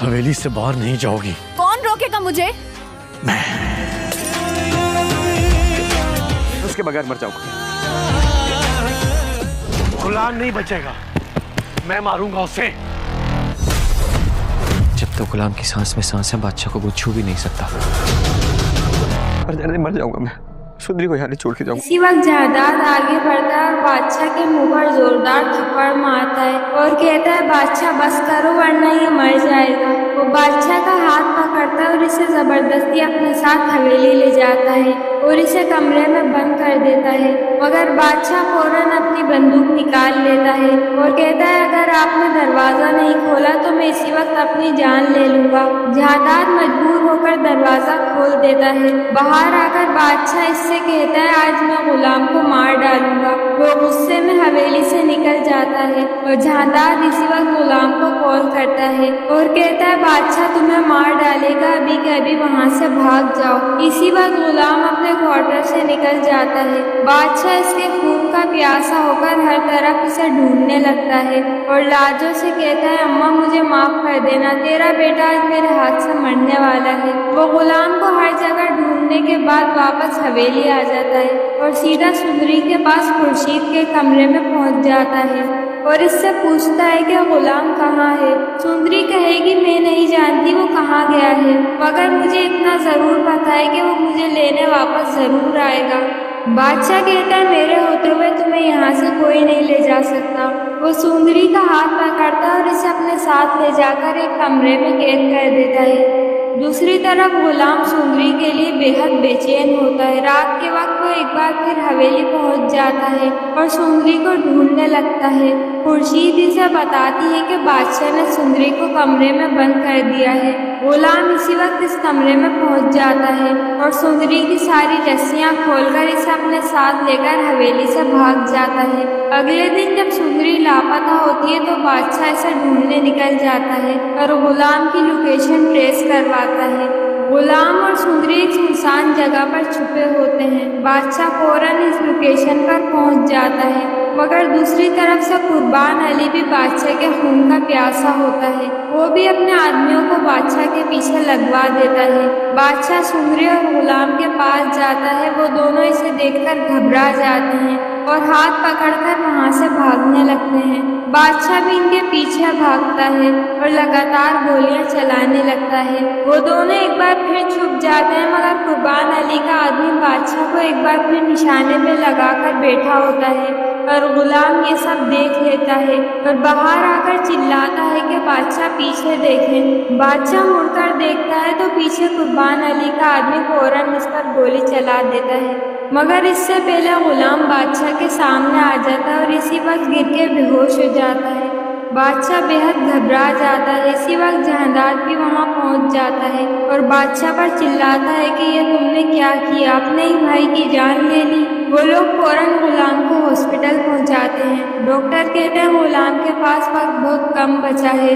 حویلی سے باہر نہیں جاؤ گی۔ کون روکے گا مجھے؟ اس کے بغیر مر جاؤں گا۔ غلام نہیں بچے گا، میں ماروں گا اسے۔ جب تو غلام کی سانس میں سانس ہے، بادشاہ کو وہ چھو بھی نہیں سکتا۔ مر جاؤں گا میں، سندری کو یہاں نہیں چھوڑ کے جاؤں گا۔ اسی وقت جہداد آگے بڑھتا ہے اور بادشاہ کے منہ پر زوردار تھپڑ مارتا ہے اور کہتا ہے بادشاہ بس کرو ورنہ یہ مر جائے گا۔ وہ بادشاہ کا ہاتھ پکڑتا ہے اور اسے زبردستی اپنے ساتھ حویلی لے جاتا ہے اور اسے کمرے میں بند کر دیتا ہے، مگر بادشاہ فوراً اپنی بندوق نکال لیتا ہے اور کہتا ہے اگر آپ نے دروازہ نہیں کھولا تو میں اسی وقت اپنی جان لے لوں گا۔ جہداد مجبور ہو کر دروازہ کھول دیتا ہے۔ باہر آ کر بادشاہ اس سے کہتا ہے آج میں غلام کو مار ڈالوں گا۔ وہ غصے میں حویلی سے نکل جاتا ہے اور جہداد اسی وقت غلام کو کال کرتا ہے اور کہتا ہے بادشاہ تمہیں مار ڈالے گا، ابھی کے ابھی وہاں سے بھاگ جاؤ۔ اسی وقت غلام اپنے کوارٹر سے نکل جاتا ہے۔ بادشاہ اس کے خون کا پیاسا ہو کر ہر طرف اسے ڈھونڈنے لگتا ہے اور لاجوں سے کہتا ہے اماں مجھے معاف کر دینا، تیرا بیٹا آج میرے ہاتھ سے مرنے والا ہے۔ وہ غلام کو ہر جگہ ڈھونڈنے کے بعد واپس حویلی آ جاتا ہے اور سیدھا سندری کے پاس خورشید کے کمرے میں پہنچ جاتا ہے اور اس سے پوچھتا ہے کہ غلام کہاں ہے۔ سندری کہے گی میں نہیں جانتی وہ کہاں گیا ہے، مگر مجھے اتنا ضرور پتا ہے کہ وہ مجھے لینے واپس ضرور آئے گا۔ بادشاہ کہتا ہے میرے ہوتے ہوئے تمہیں یہاں سے کوئی نہیں لے جا سکتا۔ وہ سندری کا ہاتھ پکڑتا ہے اور اسے اپنے ساتھ لے جا کر ایک کمرے میں قید کر دیتا ہے۔ دوسری طرف غلام سندری کے لیے بے حد بے چین ہوتا ہے۔ رات کے وقت وہ ایک بار پھر حویلی پہنچ جاتا ہے اور سندری کو ڈھونڈنے لگتا ہے۔ خورشید اسے بتاتی ہے کہ بادشاہ نے سندری کو کمرے میں بند کر دیا ہے۔ غلام اسی وقت اس کمرے میں پہنچ جاتا ہے اور سندری کی ساری رسیاں کھول کر اسے اپنے ساتھ لے کر حویلی سے بھاگ جاتا ہے۔ اگلے دن جب سندری لاپتہ ہوتی ہے تو بادشاہ اسے ڈھونڈنے نکل جاتا ہے اور غلام کی لوکیشن ٹریس کرواتا ہے۔ غلام اور سندری ایک سنسان جگہ پر چھپے ہوتے ہیں۔ بادشاہ فوراً اس لوکیشن پر پہنچ جاتا ہے، مگر دوسری طرف سے قربان علی بھی بادشاہ کے خون کا پیاسا ہوتا ہے۔ وہ بھی اپنے آدمیوں کو بادشاہ کے پیچھے لگوا دیتا ہے۔ بادشاہ سندری اور غلام کے پاس جاتا ہے، وہ دونوں اسے دیکھ کر گھبرا جاتے ہیں اور ہاتھ پکڑ کر وہاں سے بھاگنے لگتے ہیں۔ بادشاہ بھی ان کے پیچھے بھاگتا ہے اور لگاتار گولیاں چلانے لگتا ہے۔ وہ دونوں ایک بار پھر چھپ جاتے ہیں، مگر قربان علی کا آدمی بادشاہ کو ایک بار پھر نشانے پہ لگا کر بیٹھا ہوتا ہے اور غلام یہ سب دیکھ لیتا ہے اور باہر آ کر چلاتا ہے کہ بادشاہ پیچھے دیکھیں۔ بادشاہ مڑ کر دیکھتا ہے تو پیچھے قربان علی کا آدمی فوراً اس پر گولی چلا دیتا ہے، مگر اس سے پہلے غلام بادشاہ کے سامنے آ جاتا ہے اور اسی وقت گر کے بے ہوش ہو جاتا ہے۔ بادشاہ بے حد گھبرا جاتا ہے۔ اسی وقت جہداد بھی وہاں پہنچ جاتا ہے اور بادشاہ پر چلاتا ہے کہ یہ تم نے کیا کیا، اپنے ہی بھائی کی جان لے لی۔ وہ لوگ فوراً غلام کو ہاسپٹل پہنچاتے ہیں۔ ڈاکٹر کہتے ہیں غلام کے پاس وقت بہت کم بچا ہے۔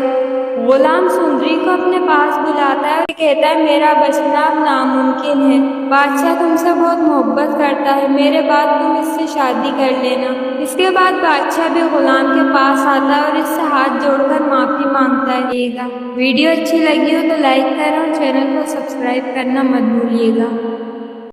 غلام سندری کو اپنے پاس بلاتا ہے اور کہتا ہے میرا بچنا اب ناممکن ہے، بادشاہ تم سے بہت محبت کرتا ہے، میرے بعد تم اس سے شادی کر لینا۔ اس کے بعد بادشاہ بھی غلام کے پاس آتا ہے اور اس سے ہاتھ جوڑ کر معافی مانگتا ہے۔ ویڈیو اچھی لگی ہو تو لائک کریں اور چینل کو سبسکرائب کرنا مت بھولیے گا۔